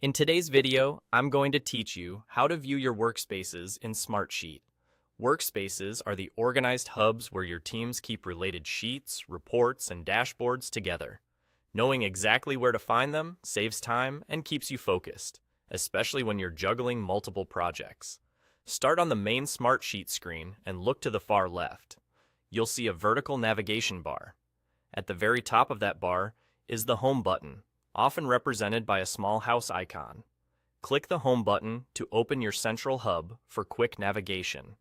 In today's video, I'm going to teach you how to view your workspaces in Smartsheet. Workspaces are the organized hubs where your teams keep related sheets, reports, and dashboards together. Knowing exactly where to find them saves time and keeps you focused, especially when you're juggling multiple projects. Start on the main Smartsheet screen and look to the far left. You'll see a vertical navigation bar. At the very top of that bar is the Home button, often represented by a small house icon. Click the Home button to open your central hub for quick navigation.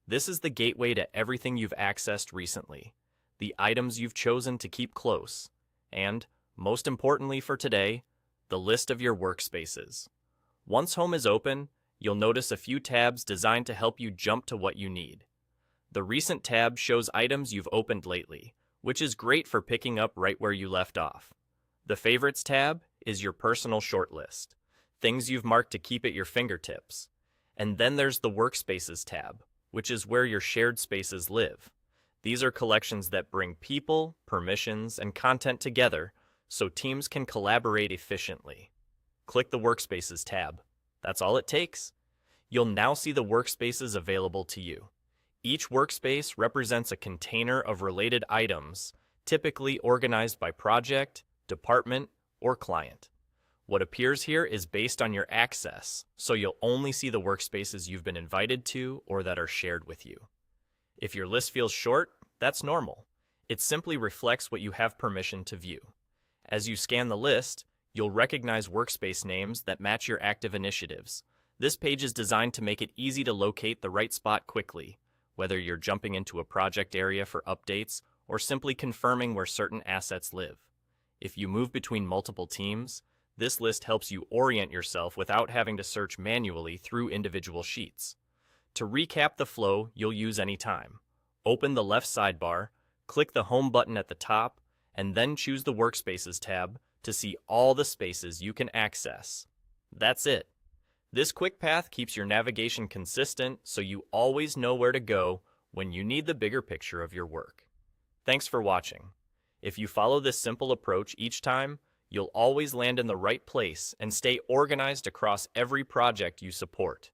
This is the gateway to everything you've accessed recently, the items you've chosen to keep close, and, most importantly for today, the list of your workspaces. Once Home is open, you'll notice a few tabs designed to help you jump to what you need. The Recent tab shows items you've opened lately, which is great for picking up right where you left off. The Favorites tab is your personal shortlist, things you've marked to keep at your fingertips. And then there's the Workspaces tab, which is where your shared spaces live. These are collections that bring people, permissions, and content together so teams can collaborate efficiently. Click the Workspaces tab. That's all it takes. You'll now see the workspaces available to you. Each workspace represents a container of related items, typically organized by project, department, or client. What appears here is based on your access, so you'll only see the workspaces you've been invited to or that are shared with you. If your list feels short, that's normal. It simply reflects what you have permission to view. As you scan the list, you'll recognize workspace names that match your active initiatives. This page is designed to make it easy to locate the right spot quickly, whether you're jumping into a project area for updates or simply confirming where certain assets live. If you move between multiple teams, this list helps you orient yourself without having to search manually through individual sheets. To recap the flow you'll use anytime, open the left sidebar, click the Home button at the top, and then choose the Workspaces tab to see all the spaces you can access. That's it. This quick path keeps your navigation consistent so you always know where to go when you need the bigger picture of your work. Thanks for watching. If you follow this simple approach each time, you'll always land in the right place and stay organized across every project you support.